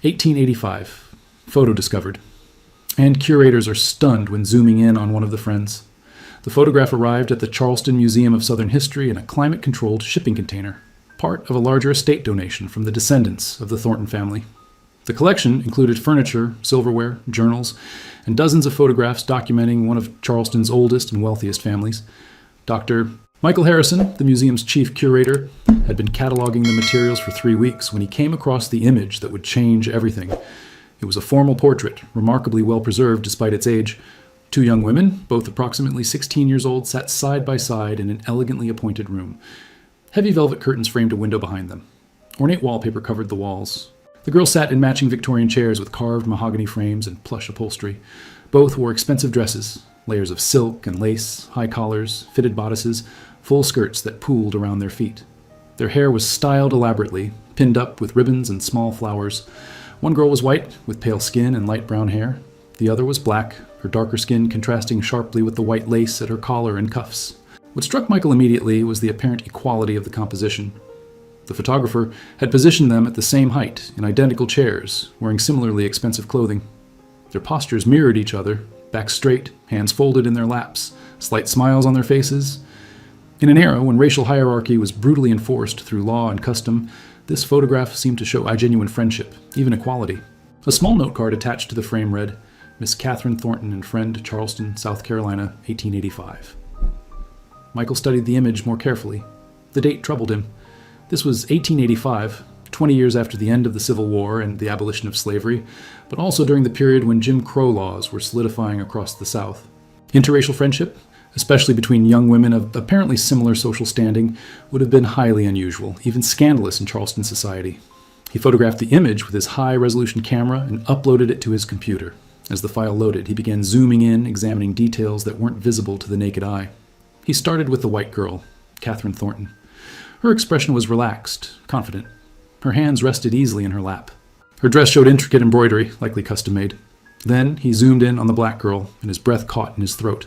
1885. Photo discovered. And curators are stunned when zooming in on one of the friends. The photograph arrived at the Charleston Museum of Southern History in a climate-controlled shipping container, part of a larger estate donation from the descendants of the Thornton family. The collection included furniture, silverware, journals, and dozens of photographs documenting one of Charleston's oldest and wealthiest families. Dr. Michael Harrison, the museum's chief curator, had been cataloging the materials for 3 weeks when he came across the image that would change everything. It was a formal portrait, remarkably well preserved despite its age. 2 young women, both approximately 16 years old, sat side by side in an elegantly appointed room. Heavy velvet curtains framed a window behind them. Ornate wallpaper covered the walls. The girls sat in matching Victorian chairs with carved mahogany frames and plush upholstery. Both wore expensive dresses, layers of silk and lace, high collars, fitted bodices, full skirts that pooled around their feet. Their hair was styled elaborately, pinned up with ribbons and small flowers. One girl was white, with pale skin and light brown hair. The other was black, her darker skin contrasting sharply with the white lace at her collar and cuffs. What struck Michael immediately was the apparent equality of the composition. The photographer had positioned them at the same height, in identical chairs, wearing similarly expensive clothing. Their postures mirrored each other, backs straight, hands folded in their laps, slight smiles on their faces. In an era when racial hierarchy was brutally enforced through law and custom, this photograph seemed to show a genuine friendship, even equality. A small note card attached to the frame read, Miss Catherine Thornton and friend, Charleston, South Carolina, 1885. Michael studied the image more carefully. The date troubled him. This was 1885, 20 years after the end of the Civil War and the abolition of slavery, but also during the period when Jim Crow laws were solidifying across the South. Interracial friendship, especially between young women of apparently similar social standing, would have been highly unusual, even scandalous in Charleston society. He photographed the image with his high-resolution camera and uploaded it to his computer. As the file loaded, he began zooming in, examining details that weren't visible to the naked eye. He started with the white girl, Catherine Thornton. Her expression was relaxed, confident. Her hands rested easily in her lap. Her dress showed intricate embroidery, likely custom-made. Then he zoomed in on the black girl, and his breath caught in his throat.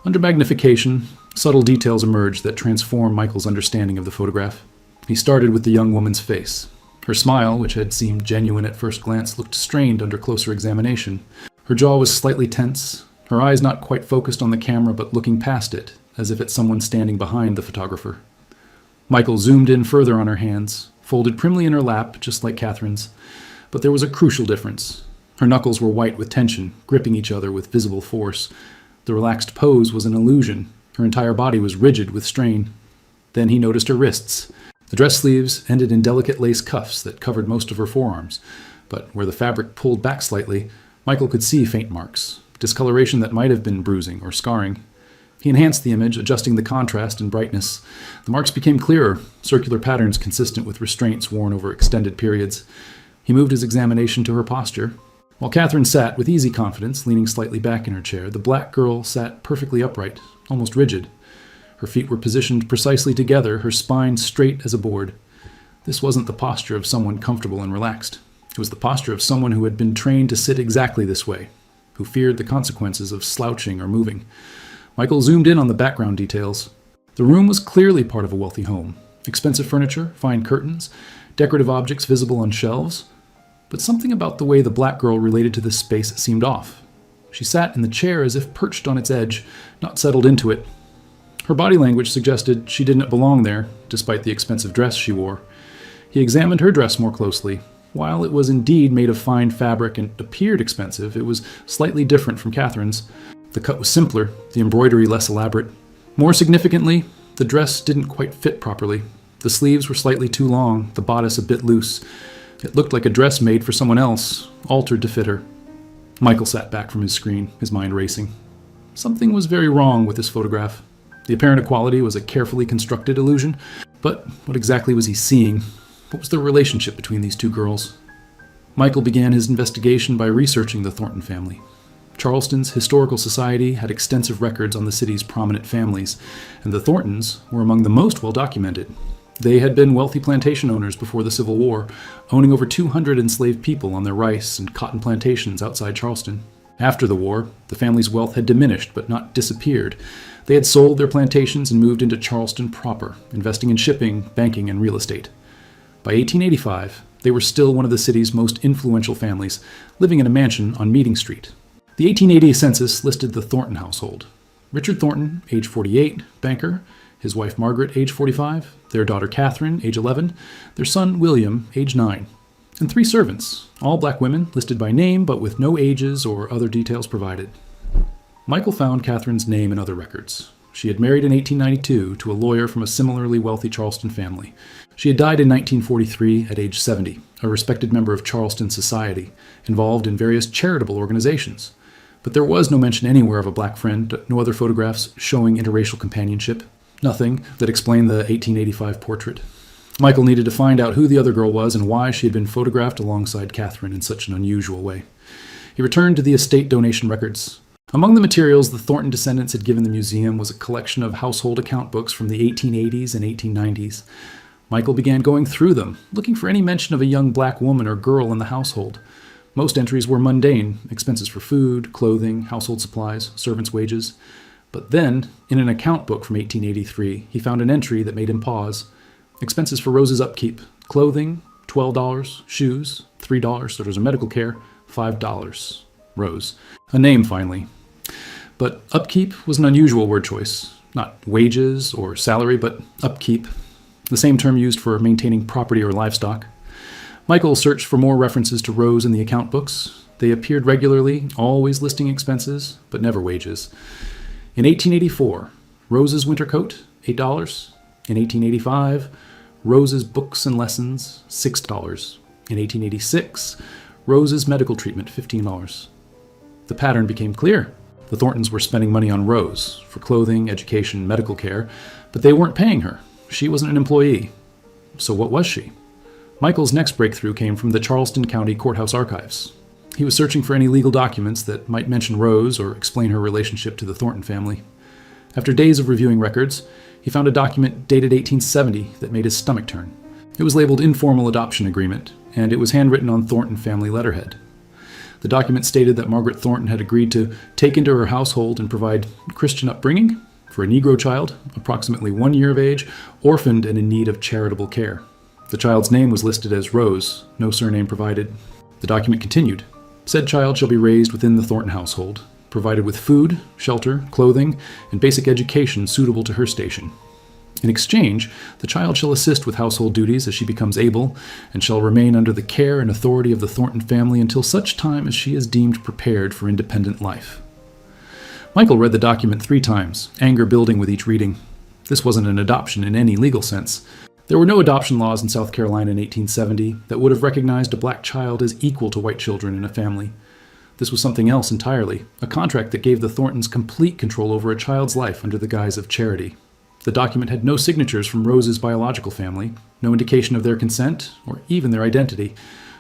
Under magnification, subtle details emerged that transformed Michael's understanding of the photograph. He started with the young woman's face. Her smile, which had seemed genuine at first glance, looked strained under closer examination. Her jaw was slightly tense, her eyes not quite focused on the camera but looking past it, as if at someone standing behind the photographer. Michael zoomed in further on her hands, folded primly in her lap, just like Catherine's. But there was a crucial difference. Her knuckles were white with tension, gripping each other with visible force. The relaxed pose was an illusion. Her entire body was rigid with strain. Then he noticed her wrists. The dress sleeves ended in delicate lace cuffs that covered most of her forearms, but where the fabric pulled back slightly, Michael could see faint marks, discoloration that might have been bruising or scarring. He enhanced the image, adjusting the contrast and brightness. The marks became clearer, circular patterns consistent with restraints worn over extended periods. He moved his examination to her posture. While Catherine sat with easy confidence, leaning slightly back in her chair, the black girl sat perfectly upright, almost rigid. Her feet were positioned precisely together, her spine straight as a board. This wasn't the posture of someone comfortable and relaxed. It was the posture of someone who had been trained to sit exactly this way, who feared the consequences of slouching or moving. Michael zoomed in on the background details. The room was clearly part of a wealthy home. Expensive furniture, fine curtains, decorative objects visible on shelves. But something about the way the black girl related to this space seemed off. She sat in the chair as if perched on its edge, not settled into it. Her body language suggested she didn't belong there, despite the expensive dress she wore. He examined her dress more closely. While it was indeed made of fine fabric and appeared expensive, it was slightly different from Catherine's. The cut was simpler, the embroidery less elaborate. More significantly, the dress didn't quite fit properly. The sleeves were slightly too long, the bodice a bit loose. It looked like a dress made for someone else, altered to fit her. Michael sat back from his screen, his mind racing. Something was very wrong with this photograph. The apparent equality was a carefully constructed illusion, but what exactly was he seeing? What was the relationship between these 2 girls? Michael began his investigation by researching the Thornton family. Charleston's historical society had extensive records on the city's prominent families, and the Thorntons were among the most well-documented. They had been wealthy plantation owners before the Civil War, owning over 200 enslaved people on their rice and cotton plantations outside Charleston. After the war, the family's wealth had diminished but not disappeared. They had sold their plantations and moved into Charleston proper, investing in shipping, banking, and real estate. By 1885, They were still one of the city's most influential families, living in a mansion on Meeting Street. The 1880 census listed the Thornton household. Richard Thornton, age 48, banker, his wife Margaret, age 45, their daughter Catherine, age 11, their son William, age 9, and 3 servants, all black women listed by name but with no ages or other details provided. Michael found Catherine's name in other records. She had married in 1892 to a lawyer from a similarly wealthy Charleston family. She had died in 1943 at age 70, a respected member of Charleston society, involved in various charitable organizations. But there was no mention anywhere of a black friend, no other photographs showing interracial companionship, nothing that explained the 1885 portrait. Michael needed to find out who the other girl was and why she had been photographed alongside Catherine in such an unusual way. He returned to the estate donation records. Among the materials the Thornton descendants had given the museum was a collection of household account books from the 1880s and 1890s. Michael began going through them, looking for any mention of a young black woman or girl in the household. Most entries were mundane, expenses for food, clothing, household supplies, servants' wages. But then, in an account book from 1883, he found an entry that made him pause. Expenses for Rose's upkeep, clothing, $12, shoes, $3, so there's a medical care, $5. Rose. A name, finally. But upkeep was an unusual word choice. Not wages or salary, but upkeep, the same term used for maintaining property or livestock. Michael searched for more references to Rose in the account books. They appeared regularly, always listing expenses, but never wages. In 1884, Rose's winter coat, $8. In 1885, Rose's books and lessons, $6. In 1886, Rose's medical treatment, $15. The pattern became clear. The Thorntons were spending money on Rose for clothing, education, medical care, but they weren't paying her. She wasn't an employee. So what was she? Michael's next breakthrough came from the Charleston County Courthouse archives. He was searching for any legal documents that might mention Rose or explain her relationship to the Thornton family. After days of reviewing records, he found a document dated 1870 that made his stomach turn. It was labeled Informal Adoption Agreement, and it was handwritten on Thornton family letterhead. The document stated that Margaret Thornton had agreed to take into her household and provide Christian upbringing for a Negro child, approximately 1 year of age, orphaned and in need of charitable care. The child's name was listed as Rose, no surname provided. The document continued. Said child shall be raised within the Thornton household, provided with food, shelter, clothing, and basic education suitable to her station. In exchange, the child shall assist with household duties as she becomes able, and shall remain under the care and authority of the Thornton family until such time as she is deemed prepared for independent life. Michael read the document 3 times, anger building with each reading. This wasn't an adoption in any legal sense. There were no adoption laws in South Carolina in 1870 that would have recognized a black child as equal to white children in a family. This was something else entirely, a contract that gave the Thorntons complete control over a child's life under the guise of charity. The document had no signatures from Rose's biological family, no indication of their consent or even their identity,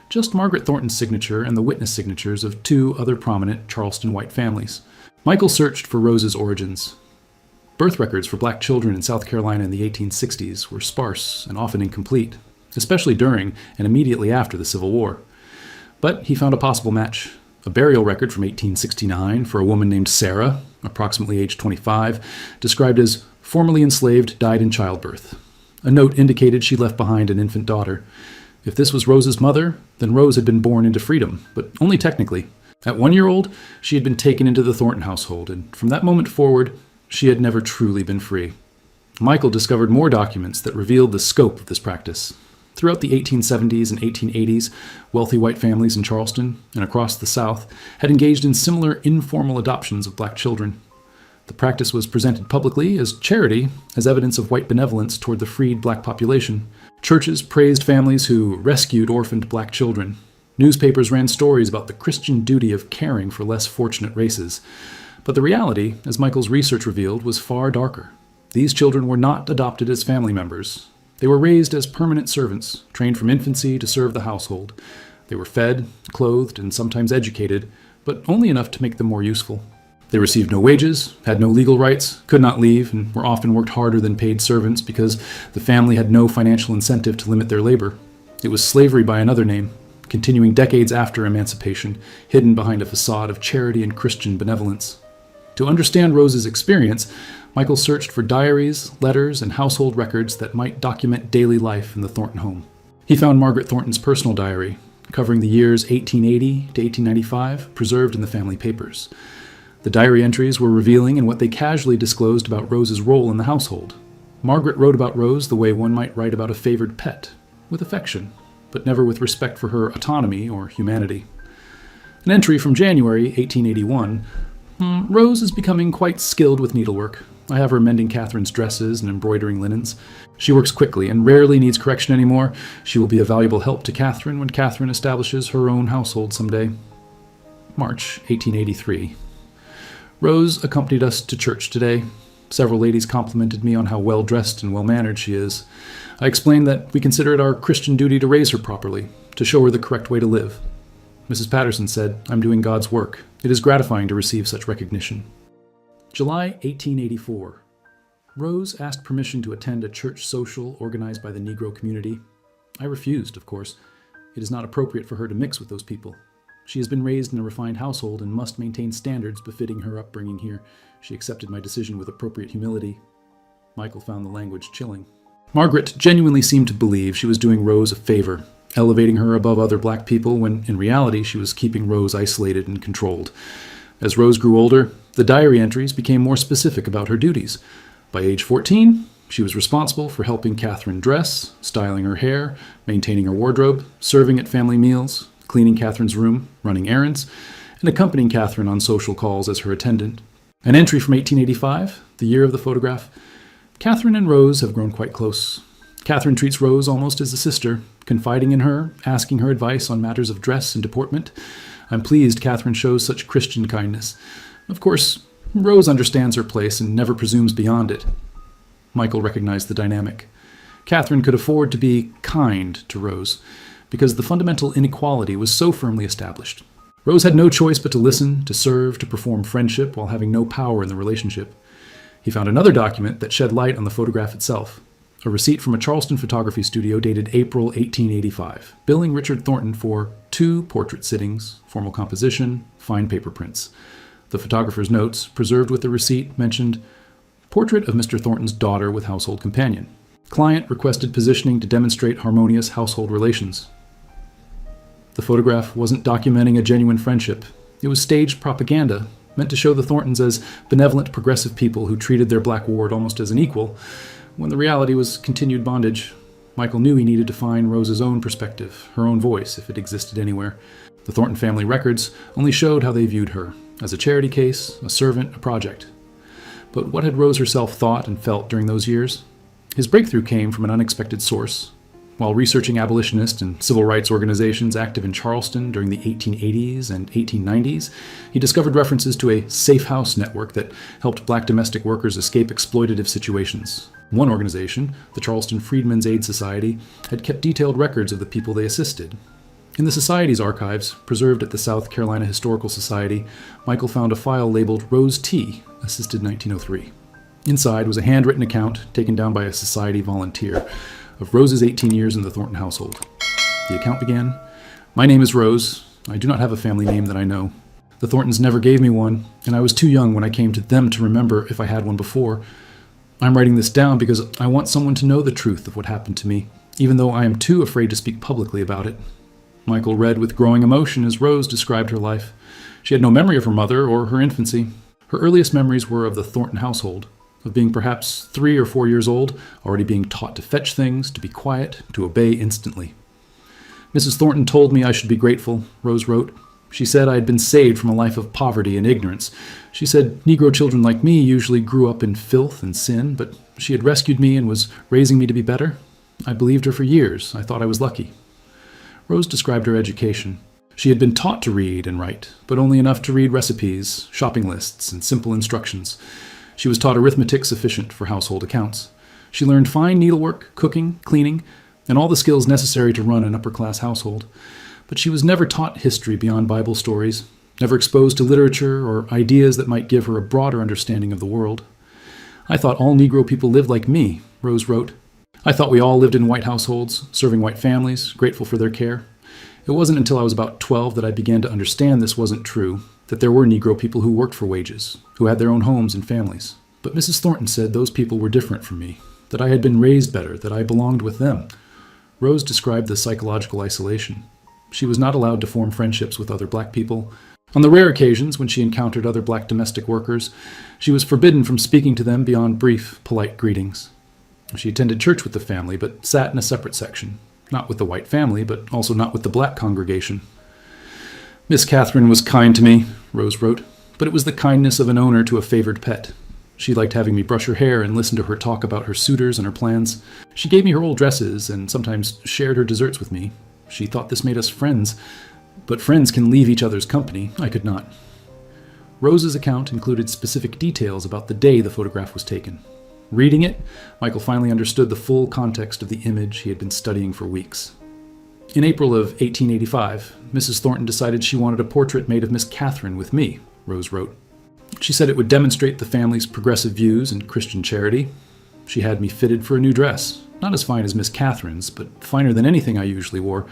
just Margaret Thornton's signature and the witness signatures of 2 other prominent Charleston white families. Michael searched for Rose's origins. Birth records for black children in South Carolina in the 1860s were sparse and often incomplete, especially during and immediately after the Civil War. But he found a possible match. A burial record from 1869 for a woman named Sarah, approximately age 25, described as formerly enslaved, died in childbirth. A note indicated she left behind an infant daughter. If this was Rose's mother, then Rose had been born into freedom, but only technically. At 1 year old, she had been taken into the Thornton household, and from that moment forward, she had never truly been free. Michael discovered more documents that revealed the scope of this practice. Throughout the 1870s and 1880s, wealthy white families in Charleston and across the South had engaged in similar informal adoptions of black children. The practice was presented publicly as charity, as evidence of white benevolence toward the freed black population. Churches praised families who rescued orphaned black children. Newspapers ran stories about the Christian duty of caring for less fortunate races. But the reality, as Michael's research revealed, was far darker. These children were not adopted as family members. They were raised as permanent servants, trained from infancy to serve the household. They were fed, clothed, and sometimes educated, but only enough to make them more useful. They received no wages, had no legal rights, could not leave, and were often worked harder than paid servants because the family had no financial incentive to limit their labor. It was slavery by another name, continuing decades after emancipation, hidden behind a facade of charity and Christian benevolence. To understand Rose's experience, Michael searched for diaries, letters, and household records that might document daily life in the Thornton home. He found Margaret Thornton's personal diary, covering the years 1880 to 1895, preserved in the family papers. The diary entries were revealing in what they casually disclosed about Rose's role in the household. Margaret wrote about Rose the way one might write about a favored pet, with affection, but never with respect for her autonomy or humanity. An entry from January 1881, Rose is becoming quite skilled with needlework. I have her mending Catherine's dresses and embroidering linens. She works quickly and rarely needs correction anymore. She will be a valuable help to Catherine when Catherine establishes her own household someday. March 1883. Rose accompanied us to church today. Several ladies complimented me on how well-dressed and well-mannered she is. I explained that we consider it our Christian duty to raise her properly, to show her the correct way to live. Mrs. Patterson said, "I'm doing God's work. It is gratifying to receive such recognition." July 1884. Rose asked permission to attend a church social organized by the Negro community. I refused, of course. It is not appropriate for her to mix with those people. She has been raised in a refined household and must maintain standards befitting her upbringing here. She accepted my decision with appropriate humility. Michael found the language chilling. Margaret genuinely seemed to believe she was doing Rose a favor, elevating her above other black people when, in reality, she was keeping Rose isolated and controlled. As Rose grew older, the diary entries became more specific about her duties. By age 14, she was responsible for helping Catherine dress, styling her hair, maintaining her wardrobe, serving at family meals, cleaning Catherine's room, running errands, and accompanying Catherine on social calls as her attendant. An entry from 1885, the year of the photograph. Catherine and Rose have grown quite close. Catherine treats Rose almost as a sister, confiding in her, asking her advice on matters of dress and deportment. I'm pleased Catherine shows such Christian kindness. Of course, Rose understands her place and never presumes beyond it. Michael recognized the dynamic. Catherine could afford to be kind to Rose, because the fundamental inequality was so firmly established. Rose had no choice but to listen, to serve, to perform friendship while having no power in the relationship. He found another document that shed light on the photograph itself, a receipt from a Charleston photography studio dated April 1885, billing Richard Thornton for 2 portrait sittings, formal composition, fine paper prints. The photographer's notes, preserved with the receipt, mentioned, "Portrait of Mr. Thornton's daughter with household companion. Client requested positioning to demonstrate harmonious household relations." The photograph wasn't documenting a genuine friendship. It was staged propaganda, meant to show the Thorntons as benevolent, progressive people who treated their black ward almost as an equal, when the reality was continued bondage. Michael knew he needed to find Rose's own perspective, her own voice, if it existed anywhere. The Thornton family records only showed how they viewed her, as a charity case, a servant, a project. But what had Rose herself thought and felt during those years? His breakthrough came from an unexpected source. While researching abolitionist and civil rights organizations active in Charleston during the 1880s and 1890s, he discovered references to a safe house network that helped black domestic workers escape exploitative situations. One organization, the Charleston Freedmen's Aid Society, had kept detailed records of the people they assisted. In the Society's archives, preserved at the South Carolina Historical Society, Michael found a file labeled Rose T, assisted 1903. Inside was a handwritten account taken down by a Society volunteer of Rose's 18 years in the Thornton household. The account began, "My name is Rose. I do not have a family name that I know. The Thorntons never gave me one, and I was too young when I came to them to remember if I had one before. I'm writing this down because I want someone to know the truth of what happened to me, even though I am too afraid to speak publicly about it." Michael read with growing emotion as Rose described her life. She had no memory of her mother or her infancy. Her earliest memories were of the Thornton household, of being perhaps 3 or 4 years old, already being taught to fetch things, to be quiet, to obey instantly. "Mrs. Thornton told me I should be grateful," Rose wrote. "She said I had been saved from a life of poverty and ignorance. She said Negro children like me usually grew up in filth and sin, but she had rescued me and was raising me to be better. I believed her for years. I thought I was lucky." Rose described her education. She had been taught to read and write, but only enough to read recipes, shopping lists, and simple instructions. She was taught arithmetic sufficient for household accounts. She learned fine needlework, cooking, cleaning, and all the skills necessary to run an upper-class household. But she was never taught history beyond Bible stories, never exposed to literature or ideas that might give her a broader understanding of the world. "I thought all Negro people lived like me," Rose wrote. "I thought we all lived in white households, serving white families, grateful for their care. It wasn't until I was about 12 that I began to understand this wasn't true, that there were Negro people who worked for wages, who had their own homes and families. But Mrs. Thornton said those people were different from me, that I had been raised better, that I belonged with them." Rose described the psychological isolation. She was not allowed to form friendships with other black people. On the rare occasions when she encountered other black domestic workers, she was forbidden from speaking to them beyond brief, polite greetings. She attended church with the family, but sat in a separate section. Not with the white family, but also not with the black congregation. Miss Catherine was kind to me, Rose wrote, but it was the kindness of an owner to a favored pet. She liked having me brush her hair and listen to her talk about her suitors and her plans. She gave me her old dresses and sometimes shared her desserts with me. She thought this made us friends, but friends can leave each other's company. I could not. Rose's account included specific details about the day the photograph was taken. Reading it, Michael finally understood the full context of the image he had been studying for weeks. In April of 1885, Mrs. Thornton decided she wanted a portrait made of Miss Catherine with me, Rose wrote. She said it would demonstrate the family's progressive views and Christian charity. She had me fitted for a new dress, not as fine as Miss Catherine's, but finer than anything I usually wore.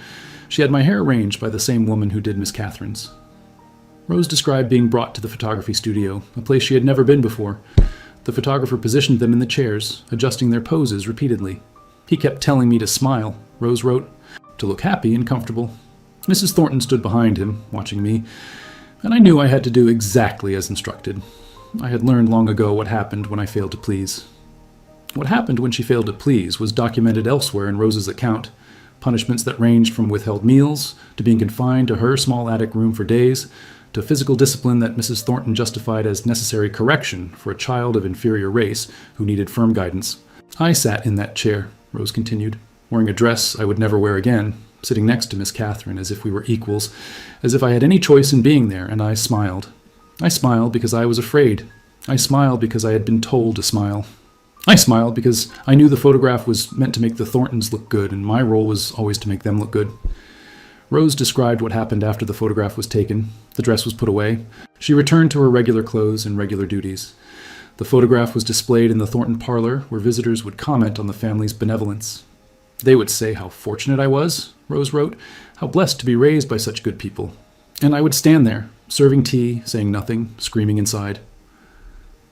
She had my hair arranged by the same woman who did Miss Catherine's. Rose described being brought to the photography studio, a place she had never been before. The photographer positioned them in the chairs, adjusting their poses repeatedly. He kept telling me to smile, Rose wrote, to look happy and comfortable. Mrs. Thornton stood behind him, watching me, and I knew I had to do exactly as instructed. I had learned long ago what happened when I failed to please. What happened when she failed to please was documented elsewhere in Rose's account. Punishments that ranged from withheld meals, to being confined to her small attic room for days, to physical discipline that Mrs. Thornton justified as necessary correction for a child of inferior race who needed firm guidance. I sat in that chair, Rose continued, wearing a dress I would never wear again, sitting next to Miss Catherine as if we were equals, as if I had any choice in being there, and I smiled. I smiled because I was afraid. I smiled because I had been told to smile. I smiled because I knew the photograph was meant to make the Thorntons look good, and my role was always to make them look good. Rose described what happened after the photograph was taken. The dress was put away. She returned to her regular clothes and regular duties. The photograph was displayed in the Thornton parlor, where visitors would comment on the family's benevolence. They would say how fortunate I was, Rose wrote, how blessed to be raised by such good people. And I would stand there, serving tea, saying nothing, screaming inside.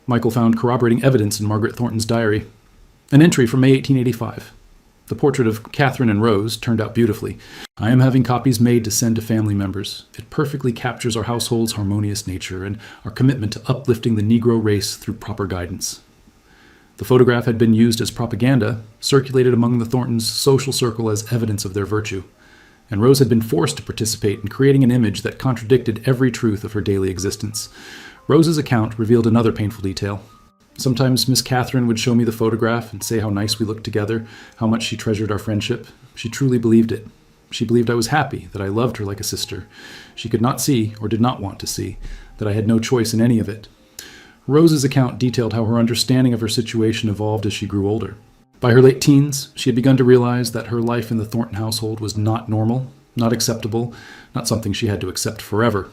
Michael found corroborating evidence in Margaret Thornton's diary. An entry from May 1885. The portrait of Catherine and Rose turned out beautifully. I am having copies made to send to family members. It perfectly captures our household's harmonious nature and our commitment to uplifting the Negro race through proper guidance. The photograph had been used as propaganda, circulated among the Thorntons' social circle as evidence of their virtue, and Rose had been forced to participate in creating an image that contradicted every truth of her daily existence. Rose's account revealed another painful detail. Sometimes Miss Catherine would show me the photograph and say how nice we looked together, how much she treasured our friendship. She truly believed it. She believed I was happy, that I loved her like a sister. She could not see, or did not want to see, that I had no choice in any of it. Rose's account detailed how her understanding of her situation evolved as she grew older. By her late teens, she had begun to realize that her life in the Thornton household was not normal, not acceptable, not something she had to accept forever.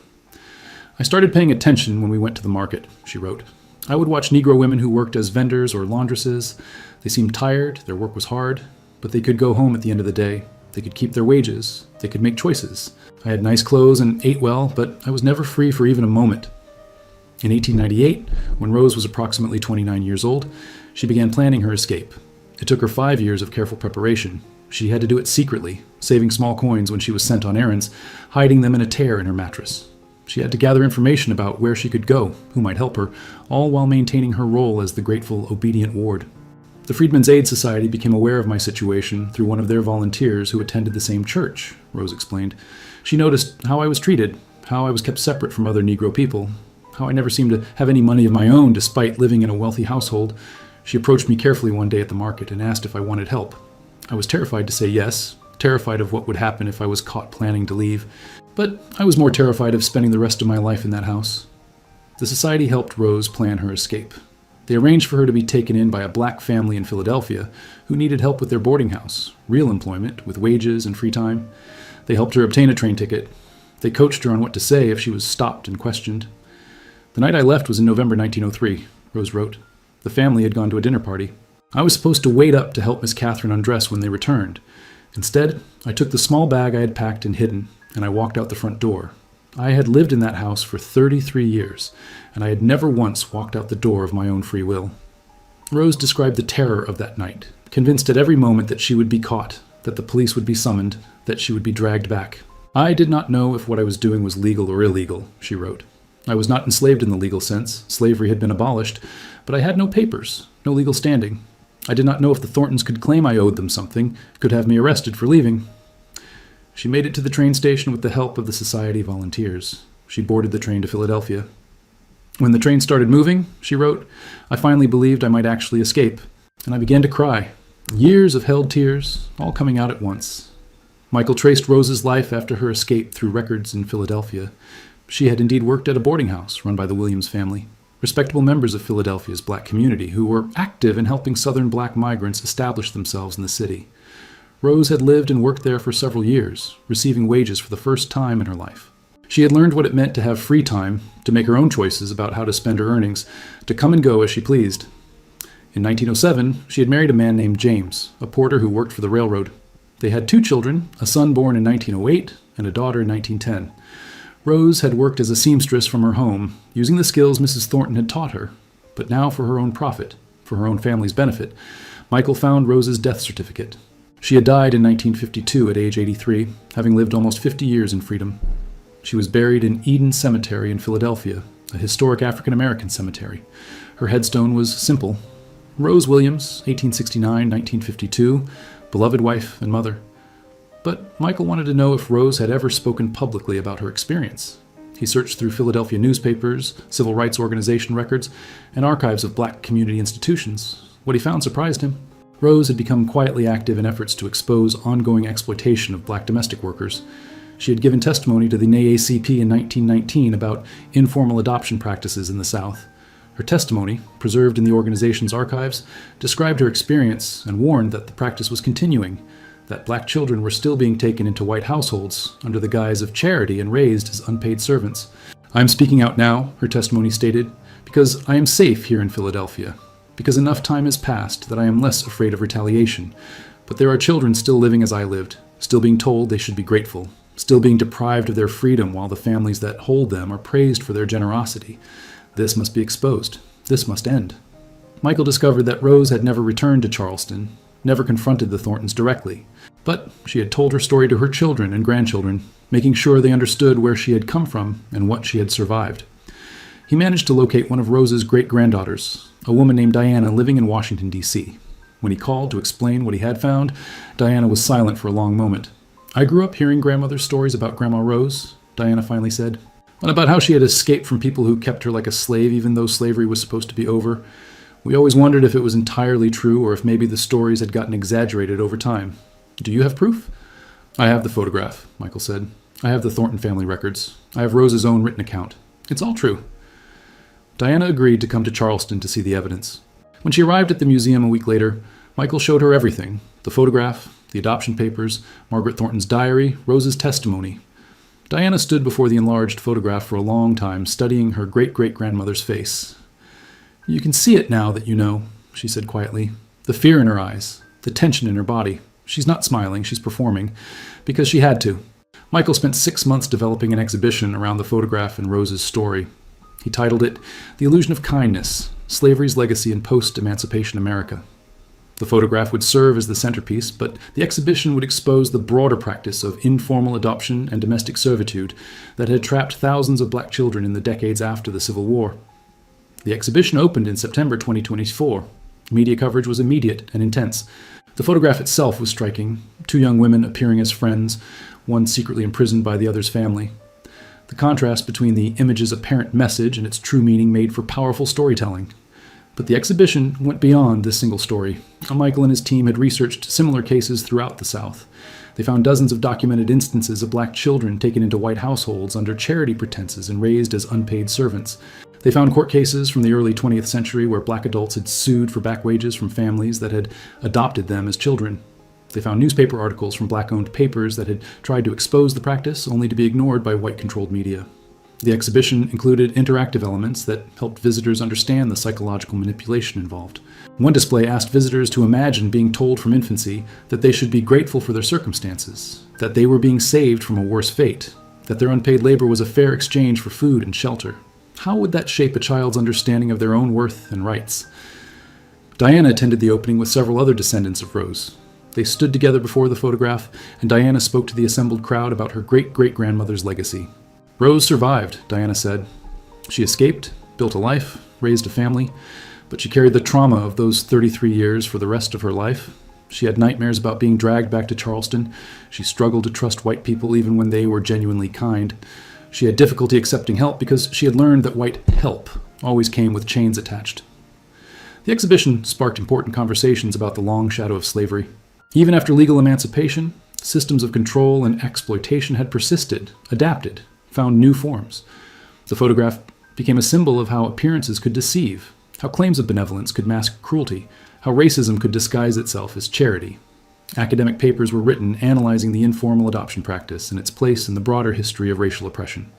I started paying attention when we went to the market, she wrote. I would watch Negro women who worked as vendors or laundresses. They seemed tired, their work was hard, but they could go home at the end of the day. They could keep their wages. They could make choices. I had nice clothes and ate well, but I was never free for even a moment. In 1898, when Rose was approximately 29 years old, she began planning her escape. It took her 5 years of careful preparation. She had to do it secretly, saving small coins when she was sent on errands, hiding them in a tear in her mattress. She had to gather information about where she could go, who might help her, all while maintaining her role as the grateful, obedient ward. The Freedmen's Aid Society became aware of my situation through one of their volunteers who attended the same church, Rose explained. She noticed how I was treated, how I was kept separate from other Negro people, how I never seemed to have any money of my own despite living in a wealthy household. She approached me carefully one day at the market and asked if I wanted help. I was terrified to say yes, terrified of what would happen if I was caught planning to leave, but I was more terrified of spending the rest of my life in that house. The society helped Rose plan her escape. They arranged for her to be taken in by a black family in Philadelphia who needed help with their boarding house, real employment with wages and free time. They helped her obtain a train ticket. They coached her on what to say if she was stopped and questioned. The night I left was in November 1903, Rose wrote. The family had gone to a dinner party. I was supposed to wait up to help Miss Catherine undress when they returned. Instead, I took the small bag I had packed and hidden, and I walked out the front door. I had lived in that house for 33 years, and I had never once walked out the door of my own free will. Rose described the terror of that night, convinced at every moment that she would be caught, that the police would be summoned, that she would be dragged back. "I did not know if what I was doing was legal or illegal," she wrote. "I was not enslaved in the legal sense. Slavery had been abolished, but I had no papers, no legal standing. I did not know if the Thorntons could claim I owed them something, could have me arrested for leaving." She made it to the train station with the help of the Society volunteers. She boarded the train to Philadelphia. "When the train started moving," she wrote, "I finally believed I might actually escape, and I began to cry. Years of held tears, all coming out at once." Michael traced Rose's life after her escape through records in Philadelphia. She had indeed worked at a boarding house run by the Williams family, respectable members of Philadelphia's black community who were active in helping Southern black migrants establish themselves in the city. Rose had lived and worked there for several years, receiving wages for the first time in her life. She had learned what it meant to have free time, to make her own choices about how to spend her earnings, to come and go as she pleased. In 1907, she had married a man named James, a porter who worked for the railroad. They had 2 children, a son born in 1908 and a daughter in 1910. Rose had worked as a seamstress from her home, using the skills Mrs. Thornton had taught her, but now for her own profit, for her own family's benefit. Michael found Rose's death certificate. She had died in 1952 at age 83, having lived almost 50 years in freedom. She was buried in Eden Cemetery in Philadelphia, a historic African-American cemetery. Her headstone was simple. Rose Williams, 1869-1952, beloved wife and mother. But Michael wanted to know if Rose had ever spoken publicly about her experience. He searched through Philadelphia newspapers, civil rights organization records, and archives of black community institutions. What he found surprised him. Rose had become quietly active in efforts to expose ongoing exploitation of black domestic workers. She had given testimony to the NAACP in 1919 about informal adoption practices in the South. Her testimony, preserved in the organization's archives, described her experience and warned that the practice was continuing, that black children were still being taken into white households under the guise of charity and raised as unpaid servants. "I am speaking out now," her testimony stated, "because I am safe here in Philadelphia, because enough time has passed that I am less afraid of retaliation. But there are children still living as I lived, still being told they should be grateful, still being deprived of their freedom while the families that hold them are praised for their generosity. This must be exposed. This must end." Michael discovered that Rose had never returned to Charleston, never confronted the Thorntons directly, but she had told her story to her children and grandchildren, making sure they understood where she had come from and what she had survived. He managed to locate one of Rose's great-granddaughters, a woman named Diana living in Washington, D.C. When he called to explain what he had found, Diana was silent for a long moment. "I grew up hearing grandmother's stories about Grandma Rose," Diana finally said, "and about how she had escaped from people who kept her like a slave even though slavery was supposed to be over. We always wondered if it was entirely true or if maybe the stories had gotten exaggerated over time. Do you have proof?" "I have the photograph," Michael said. "I have the Thornton family records. I have Rose's own written account. It's all true." Diana agreed to come to Charleston to see the evidence. When she arrived at the museum a week later, Michael showed her everything: the photograph, the adoption papers, Margaret Thornton's diary, Rose's testimony. Diana stood before the enlarged photograph for a long time, studying her great-great-grandmother's face. "You can see it now that you know," she said quietly. "The fear in her eyes, the tension in her body. She's not smiling, she's performing, because she had to." Michael spent 6 months developing an exhibition around the photograph and Rose's story. He titled it "The Illusion of Kindness: Slavery's Legacy in Post-Emancipation America." The photograph would serve as the centerpiece, but the exhibition would expose the broader practice of informal adoption and domestic servitude that had trapped thousands of black children in the decades after the Civil War. The exhibition opened in September 2024. Media coverage was immediate and intense. The photograph itself was striking: 2 young women appearing as friends, one secretly imprisoned by the other's family. The contrast between the image's apparent message and its true meaning made for powerful storytelling. But the exhibition went beyond this single story. Michael and his team had researched similar cases throughout the South. They found dozens of documented instances of black children taken into white households under charity pretenses and raised as unpaid servants. They found court cases from the early 20th century where black adults had sued for back wages from families that had adopted them as children. They found newspaper articles from black-owned papers that had tried to expose the practice, only to be ignored by white-controlled media. The exhibition included interactive elements that helped visitors understand the psychological manipulation involved. One display asked visitors to imagine being told from infancy that they should be grateful for their circumstances, that they were being saved from a worse fate, that their unpaid labor was a fair exchange for food and shelter. How would that shape a child's understanding of their own worth and rights? Diana attended the opening with several other descendants of Rose. They stood together before the photograph, and Diana spoke to the assembled crowd about her great-great-grandmother's legacy. Rose survived, Diana said. She escaped, built a life, raised a family, but she carried the trauma of those 33 years for the rest of her life. She had nightmares about being dragged back to Charleston. She struggled to trust white people even when they were genuinely kind. She had difficulty accepting help because she had learned that white help always came with chains attached. The exhibition sparked important conversations about the long shadow of slavery. Even after legal emancipation, systems of control and exploitation had persisted, adapted, found new forms. The photograph became a symbol of how appearances could deceive, how claims of benevolence could mask cruelty, how racism could disguise itself as charity. Academic papers were written analyzing the informal adoption practice and its place in the broader history of racial oppression.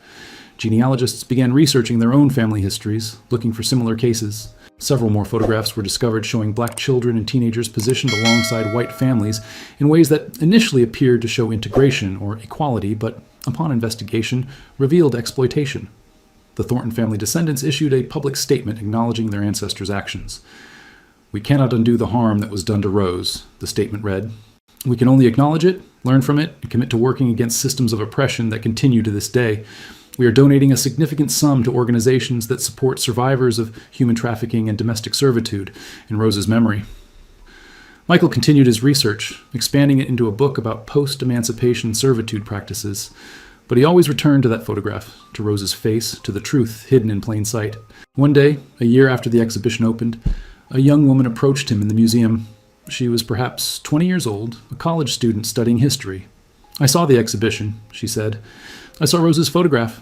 Genealogists began researching their own family histories, looking for similar cases. Several more photographs were discovered showing black children and teenagers positioned alongside white families in ways that initially appeared to show integration or equality, but upon investigation revealed exploitation. The Thornton family descendants issued a public statement acknowledging their ancestors' actions. "We cannot undo the harm that was done to Rose," the statement read. "We can only acknowledge it, learn from it, and commit to working against systems of oppression that continue to this day. We are donating a significant sum to organizations that support survivors of human trafficking and domestic servitude in Rose's memory." Michael continued his research, expanding it into a book about post-emancipation servitude practices. But he always returned to that photograph, to Rose's face, to the truth hidden in plain sight. One day, a year after the exhibition opened, a young woman approached him in the museum. She was perhaps 20 years old, a college student studying history. "I saw the exhibition," she said. "I saw Rose's photograph,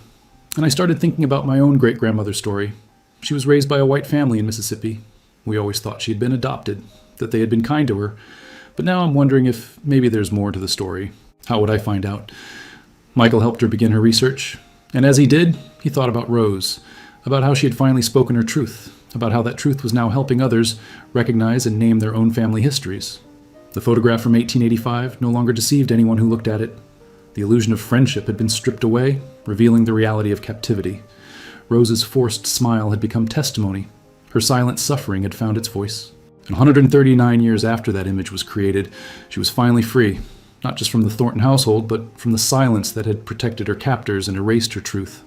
and I started thinking about my own great-grandmother's story. She was raised by a white family in Mississippi. We always thought she had been adopted, that they had been kind to her. But now I'm wondering if maybe there's more to the story. How would I find out?" Michael helped her begin her research, and as he did, he thought about Rose, about how she had finally spoken her truth, about how that truth was now helping others recognize and name their own family histories. The photograph from 1885 no longer deceived anyone who looked at it. The illusion of friendship had been stripped away, revealing the reality of captivity. Rose's forced smile had become testimony. Her silent suffering had found its voice. And 139 years after that image was created, she was finally free, not just from the Thornton household, but from the silence that had protected her captors and erased her truth.